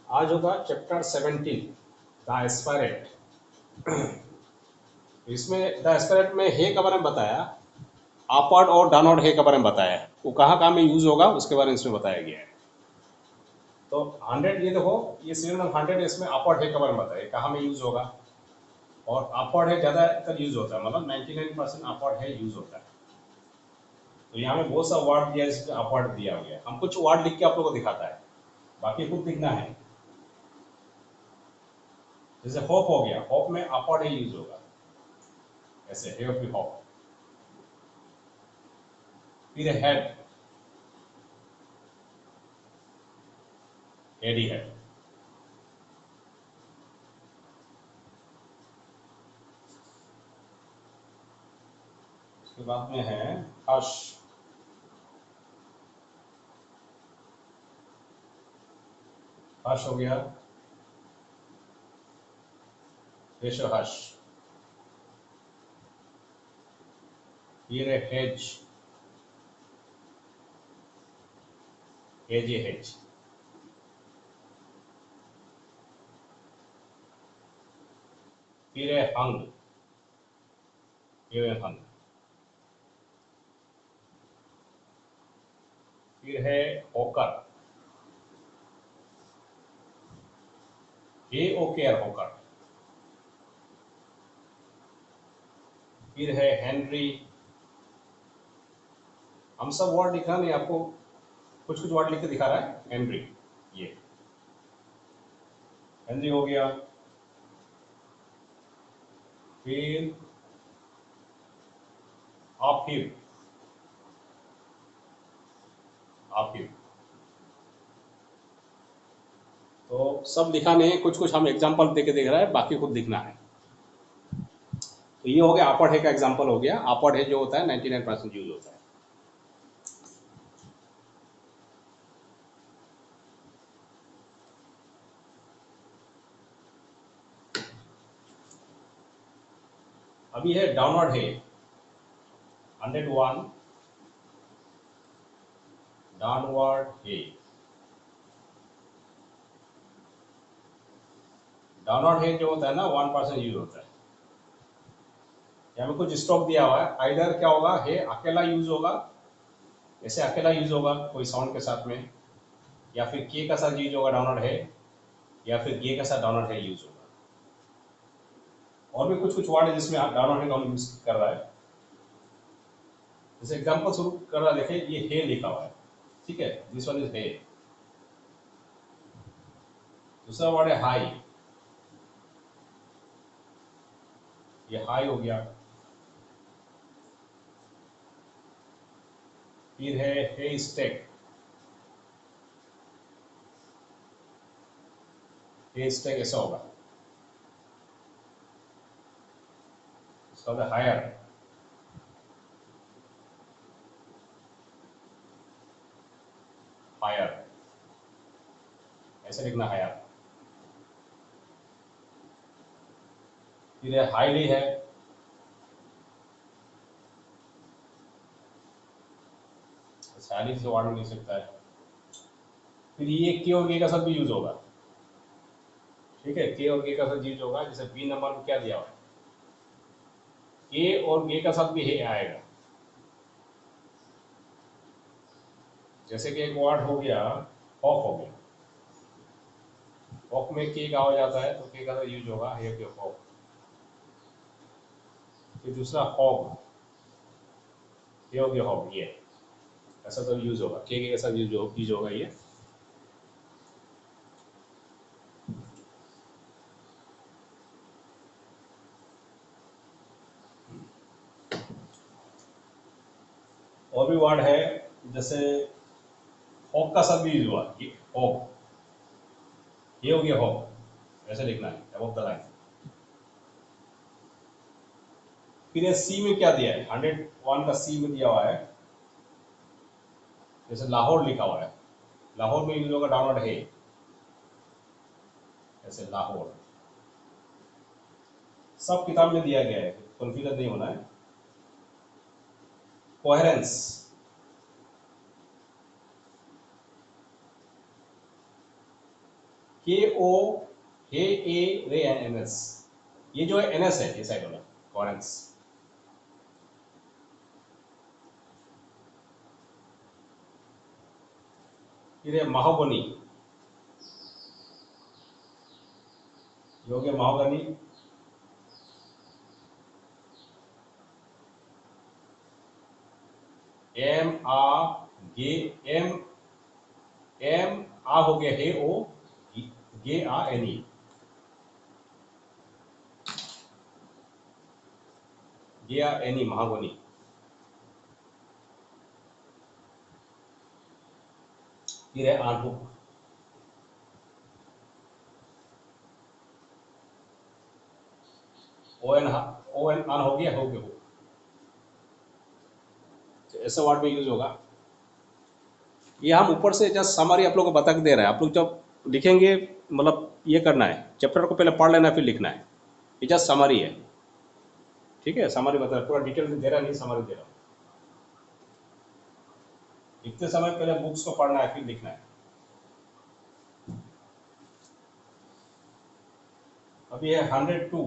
आज होगा chapter 17 the aspirate. इसमें द एस्पायरेट में हे के बारे में बताया, अपवर्ड और डाउनवर्ड हे के बारे में बताया है, वो कहाँ कहाँ में यूज होगा उसके बारे में इसमें बताया गया है। तो 100 ये देखो, ये सीरियल नंबर 100 इसमें अपवर्ड हे के बारे में बताया है, कहाँ में यूज होगा। और अपवर्ड है ज़्यादातर यूज होता है, मतलब 99% अपवर्ड है यूज होता है। तो यहाँ में बहुत सा वर्ड दिया है, इसमें अपवर्ड दिया गया है। हम कुछ वर्ड लिख के आप लोगों को दिखाता है, बाकी खुद लिखना है। जैसे होप हो गया, होप में अपवर्ड है यूज होगा, ऐसे हे ऑफ होप। फिर हेड, हेड ही है। उसके बाद में है हर्ष, हर्ष हो गया, पेश हर्ष। फिर है हेज, हेज ये हेज। फिर है हंग, ये हंग। फिर है होकर, ए ओ केयर होकर। फिर है हेनरी। हम सब वर्ड लिखा नहीं, आपको कुछ कुछ वर्ड लिख के दिखा रहा है। हेनरी, ये हेनरी हो गया। फिर आफिर, आफिर। तो सब लिखा नहीं है, कुछ कुछ हम एग्जांपल दे के देख रहा है, बाकी खुद लिखना है। तो ये हो गया अपवर्ड है का एग्जांपल हो गया। अपवर्ड है जो होता है 99% यूज होता है। अभी है डाउनवर्ड है, 101 डाउनवर्ड है। डाउनवर्ड है जो होता है ना 1% यूज होता है। यहाँ पे कुछ स्टॉक दिया हुआ है, आइडर क्या होगा, है अकेला यूज होगा, ऐसे अकेला यूज होगा कोई साउंड के साथ में, या फिर के का साथ यूज होगा डाउनवर्ड है, या फिर गे का साथ डाउनवर्ड है यूज होगा। और भी कुछ कुछ वर्ड है जिसमें डाउनवर्ड है का यूज कर रहा है। जैसे एग्जांपल शुरू कर रहा है, देखिए ये है लिखा हुआ है, ठीक है, दिस वन इज है। दूसरा वर्ड है हाई, ये हाई हो गया। फिर है स्टेक, हे स्टेक ऐसा होगा। इसका होता है हायर, हायर ऐसे लिखना हायर। फिर है हाईली है, हाईली से वर्ड में लिख सकता है। फिर ये के और के का साथ भी यूज होगा, ठीक है, के और के का साथ यूज होगा। जैसे बी नंबर में क्या दिया हुआ है, के और गे का साथ भी है आएगा। जैसे कि एक वर्ड हो गया हॉक हो गया, हॉक में के का हो जाता है तो के का साथ यूज होगा हे के हॉक। फिर दूसरा हॉग, हे हो गया हॉग, ये ऐसा तो यूज होगा, के साथ यूज होगा ये। और भी वर्ड है, जैसे हॉक का साथ भी यूज हुआ, ये हॉक, ये हो गया हॉक, ऐसे लिखना है अबव द लाइन। फिर ये सी में क्या दिया है, 101 का सी में दिया हुआ है, जैसे लाहौर लिखा हुआ है, लाहौर में यूज होगा डाउनवर्ड है, ऐसे लाहौर। सब किताब में दिया गया है, कंफ्यूजन नहीं होना है। कोहेरेंस, के ओ हे ए रे एन एस, ये जो है एन एस है, ये साइड वाला कॉरेंस। फिर है महागनी, ये हो गया महागनी। एम आ गे एम एम आ हो गया हे ओ, गे आ एन ई, गे आ एन ई महागनी। फिर है आंटू, ओ एन आन हो गया हो। तो ऐसा वर्ड में यूज होगा। ये हम ऊपर से जस्ट समरी आप लोग को बता के दे रहे हैं, आप लोग जब लिखेंगे मतलब ये करना है, चैप्टर को पहले पढ़ लेना फिर लिखना है। ये जस्ट समरी है, ठीक है, समरी बता रहा, पूरा डिटेल दे रहा नहीं, समरी दे रहा हूँ। लिखते समय पहले बुक्स को पढ़ना है फिर लिखना है। अभी है 102,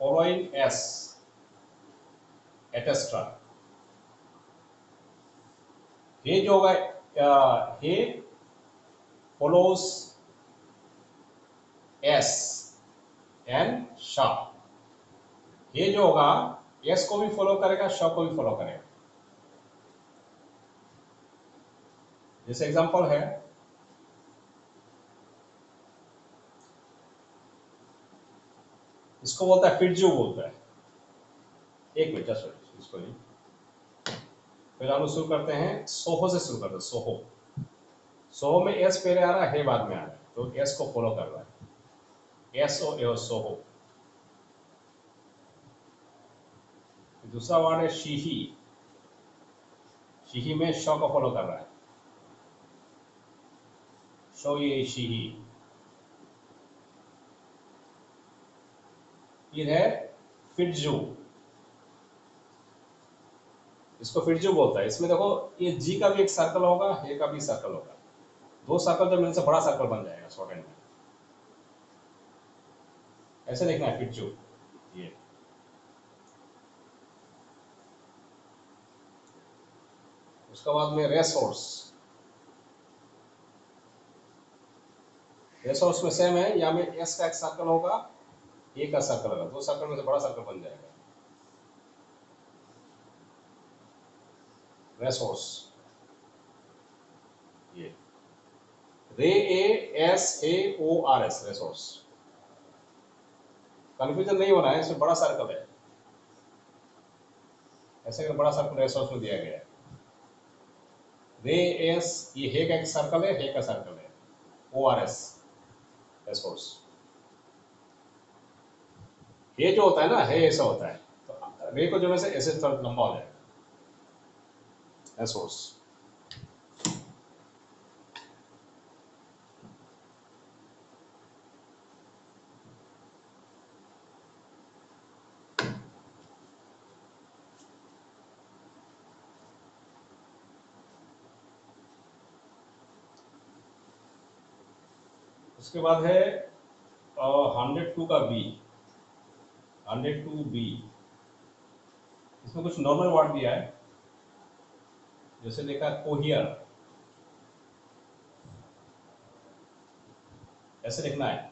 फॉलोइंग एस एटेस्ट्रा। हे जो होगा, हे फॉलोज एस एंड शाह। ये जो होगा एस को भी फॉलो करेगा, शाह को भी फॉलो करेगा। जैसे एग्जांपल है, इसको बोलता है फिटजू बोलता है। एक मिनट जस्ट इसको नहीं, पहले हम शुरू करते हैं, सोहो से शुरू करते हैं। सोहो, सोहो में एस पहले आ रहा है, बाद में आ रहा है, तो एस को फॉलो कर रहा है, एस ओ ए सोहो। दूसरा वर्ड है शीही, शीही में श को फॉलो कर रहा है, शो ये शीही। फिर है फिटजू, इसको फिटजू बोलता है। इसमें देखो ये जी का भी एक सर्कल होगा, हे का भी सर्कल होगा, दो सर्कल जब मिलने से बड़ा सर्कल बन जाएगा शॉर्ट एंड में। ऐसे लिखना है फिटजू। ये उसके बाद में रेसोर्स, रेसोर्स में सेम है, यहाँ में एस का एक सर्कल होगा, ए का सर्कल होगा, दो सर्कल में से बड़ा सर्कल बन जाएगा रेसोर्स। ये R A S A O R S, resource. Confusion नहीं होना है, इसमें बड़ा सर्कल है, ऐसे बड़ा सर्कल रेसोर्स में दिया गया है। रे एस, ये हे का एक सर्कल है, हे का सर्कल है, ओ आर एस रेसोर्स। हे जो होता है ना, हे ऐसा होता है, तो रे को जो है ऐसे थोड़ा लंबा हो जाएगा रेसोर्स। उसके बाद है 102 का बी, 102 बी। इसमें कुछ नॉर्मल वर्ड दिया है, जैसे देखा कोहियर, ऐसे लिखना है,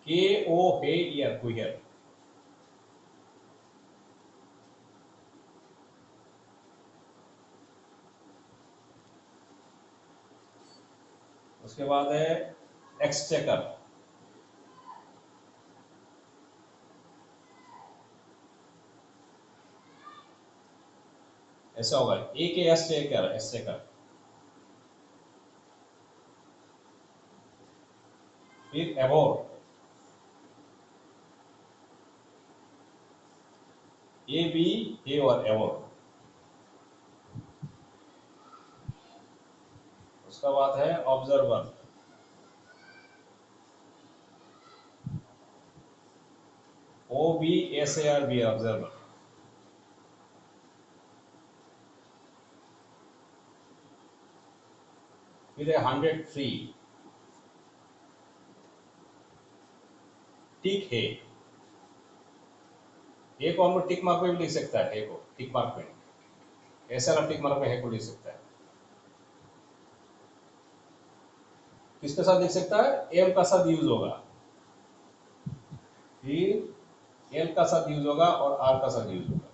के ओ हे ईयर, कोहियर। उसके बाद है एक्सचेकर, ऐसा होगा, ए के एस चेकर, एक्सचेकर। फिर एवोर, ए बी ए और एवोर। उसका बाद है observer, O B S A R B, observer. फिर है 100 फ्री, ठीक है। ए को हम लोग टिक मार्क में भी लिख सकता है, ए को टिक मार्क में, ऐसा वाला टिक मार्क में ए को लिख सकता है। किसके साथ लिख सकता है? एम का साथ यूज होगा, फिर एल का साथ यूज होगा और आर का साथ यूज होगा।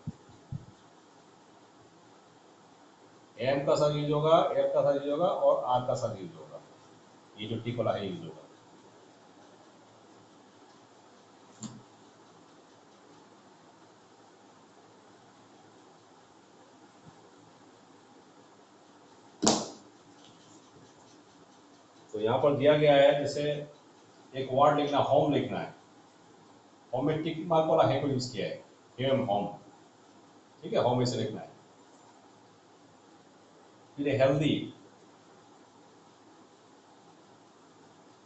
एम का साथ यूज होगा, एल का साथ यूज होगा और आर का साथ यूज होगा। ये जो टिक वाला है यूज होगा। तो यहाँ पर दिया गया है, जैसे एक वर्ड लिखना, होम लिखना है, होम में टिक मार्क वाला है को यूज किया है, एम होम, ठीक है, होम ऐसे लिखना है। फिर हेल्दी,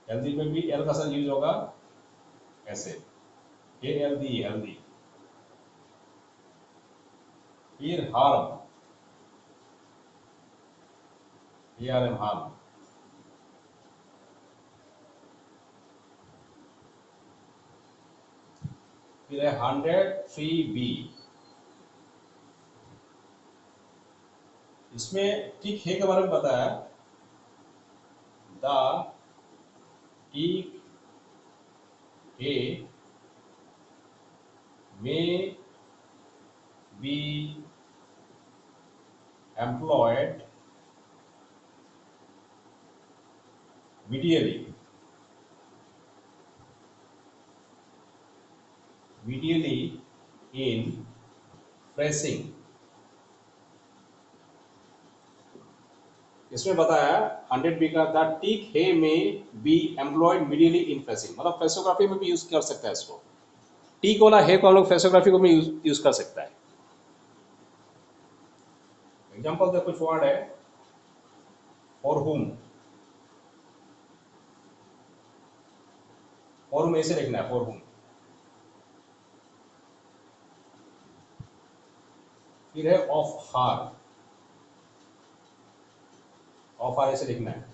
हेल्दी में भी एल का साथ यूज होगा, ऐसे ए एल डी हेल्दी। फिर harm, A R M harm. फिर है 100 फ्री बी, इसमें ठीक है के बारे में बताया, द टिक हे may be employed medially in pressing। इसमें बताया 100 बी का, द टिक हे में be employed medially in phrasing, मतलब फ्रेसोग्राफी में भी यूज कर सकता है इसको। टिक वाला हे को हम लोग फ्रेसोग्राफी को भी यूज कर सकता है। एग्जांपल दे, कुछ वर्ड है, फॉर हुम, फॉर हुम ऐसे लिखना है, फॉर हुम। फिर है ऑफ हार, ऑफ हार ऐसे लिखना है।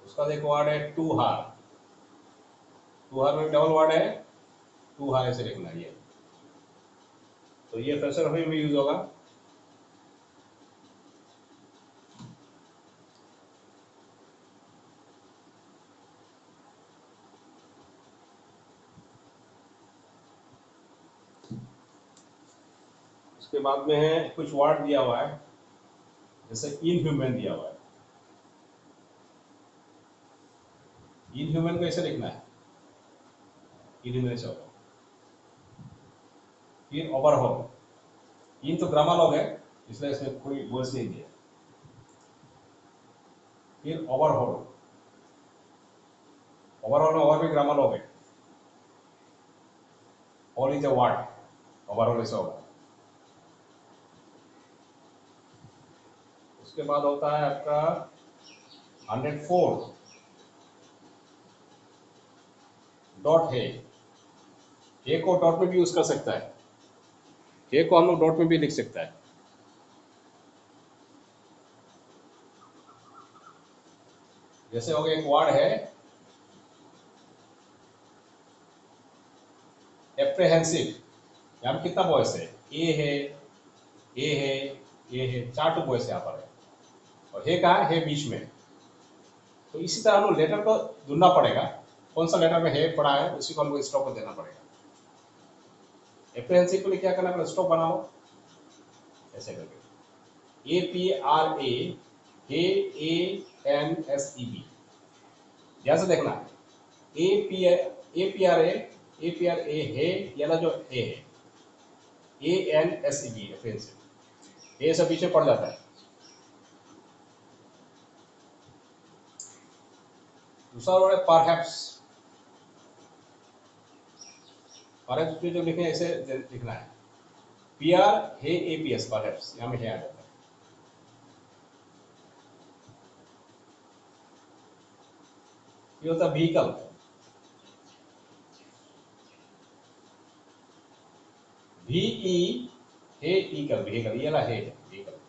उसका एक वर्ड है टू हार, टू हार में डबल वर्ड है, टू हार ऐसे लिखना है ये। तो ये फ्रेसोग्राफी में यूज होगा। उसके बाद में है कुछ वर्ड दिया हुआ है, जैसे इनह्यूमन दिया हुआ है। इनह्यूमन को ऐसे लिखना है, इनह्यूमन ऐसे होगा। फिर ओवरहॉल, इन तो ग्रामर लॉग है, इसलिए इसमें कोई वर्ड्स नहीं दिया। फिर ओवरहॉल, ओवरऑल में और भी ग्रामर लॉग है, all is a word, overall ऐसा होगा। उसके बाद होता है आपका 104 डॉट है, ए को डॉट में भी यूज कर सकता है, ए को हम लोग डॉट में भी लिख सकता है। जैसे हो गया, एक वर्ड है एप्रेहेंसिव, यहाँ पे कितना वॉइस है, ए है, ए है, ए है, चार तो वॉइस यहाँ पर है, और हे कहाँ है, बीच में। तो इसी तरह हम लोग लेटर को ढूंढना पड़ेगा, कौन सा लेटर में है पड़ा है, उसी को हमको स्टॉप को देना पड़ेगा। एप्रेहेंसिव के लिए क्या करना पड़ेगा, स्टॉप बनाओ ऐसे करके, A P R A N S E B, ध्यान से देखना, ए पी आर ए है, ये वाला जो ए है, ए एन एस ई बी, एप्रेहेंसिव, ए सब पीछे पड़ जाता है। दूसरा वर्ड है परहैप्स, परहैप्स में जो लिखे ऐसे लिखना है, पी आर है ए पी एस, परहैप्स यहाँ में है आ जाता है। ये होता है व्हीकल, वी ई है, इकल, व्हीकल, ये वाला है व्हीकल।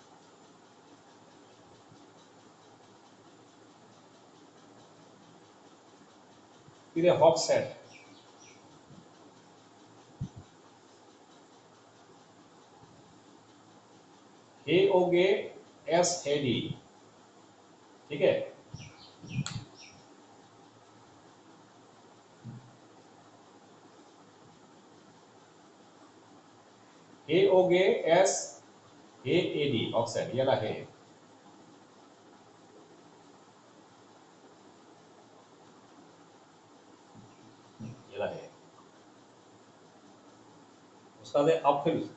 फिर है हॉक सेट, हे ओगे एस हेडी, ठीक है। हे ओगे एस हे एडी ऑक्साइड याला हे, याला हे उसका दे अपहिल,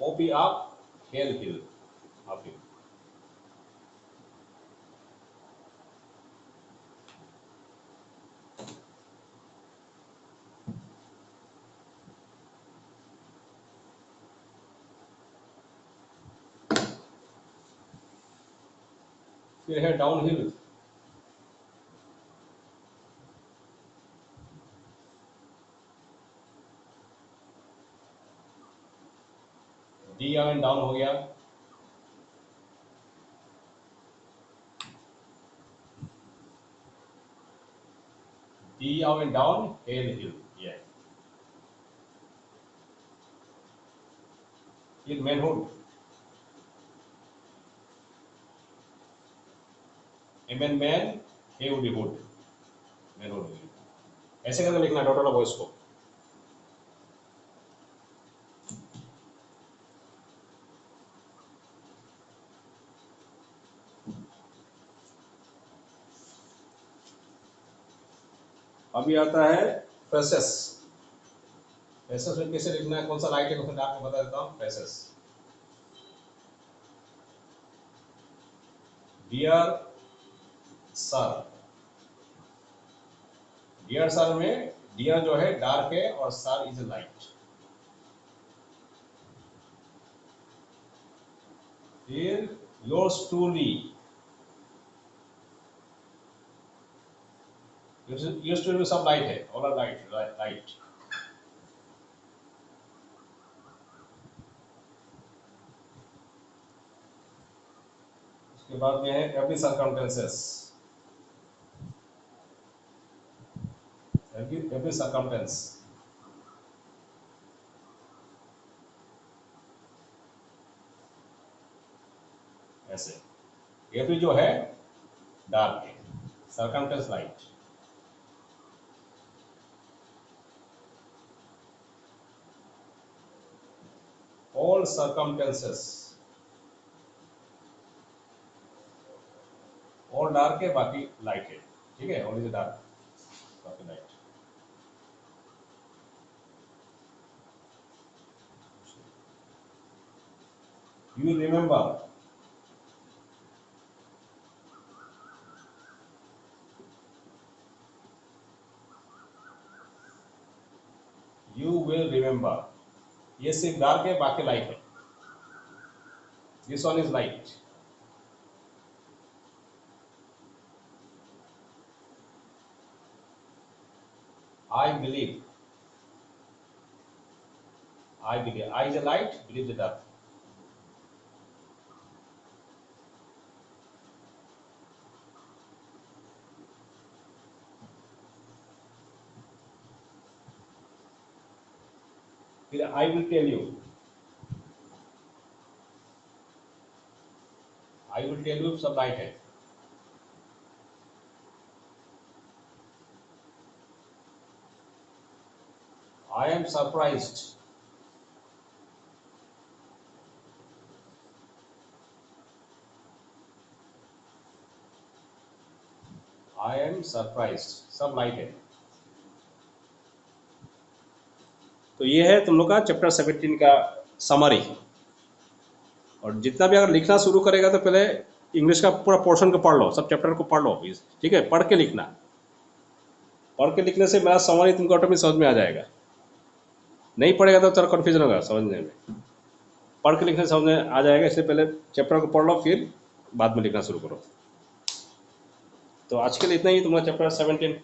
ओपी अप हेल हिल अपहिल। फिर है downhill, D and down हो गया, डी एंड डाउन हेल हिल, ये फिर मैनहुड, एम एन मैन हे वुड हुड, मैनहुड, ऐसे करके लिखना टोटल वॉइस को। अभी आता है फ्रेसेस, फ्रेसेस में कैसे लिखना है, कौन सा लाइट है कौन सा डार्क है बता देता हूँ। Phrases, dear sir, dear sir में डियर जो है डार्क है और सर इज लाइट। फिर योर्स ट्रूली, योर्स ट्रूली में सब लाइट है, ऑल आर लाइट, लाइट। उसके बाद में है एवरी सर्कमस्टेंसेस, एवरी सर्कमस्टेंस, ऐसे एवरी जो है डार्क है, circumstance light. All circumstances, all dark है बाकी लाइट है, ठीक है, ऑल इज डार्क बाकी light. You remember, you will remember, ये सिर्फ डार्क है बाकी लाइट है, this one is light. I believe, I believe, I is a light, believe the dark। फिर I will tell you, I will tell you सब light है। I am surprised, I am surprised सब light है। तो ये है तुम लोग का चैप्टर 17 का समरी। और जितना भी अगर लिखना शुरू करेगा तो पहले इंग्लिश का पूरा पोर्शन को पढ़ लो, सब चैप्टर को पढ़ लो, ठीक है, पढ़ के लिखना। पढ़ के लिखने से मेरा समरी तुमको ऑटोमेटिक समझ में आ जाएगा। नहीं पढ़ेगा तो थोड़ा कन्फ्यूजन होगा समझने में, पढ़ के लिखने समझ में आ जाएगा। इसलिए पहले चैप्टर को पढ़ लो फिर बाद में लिखना शुरू करो। तो आज के लिए इतना ही तुम्हारा चैप्टर 17।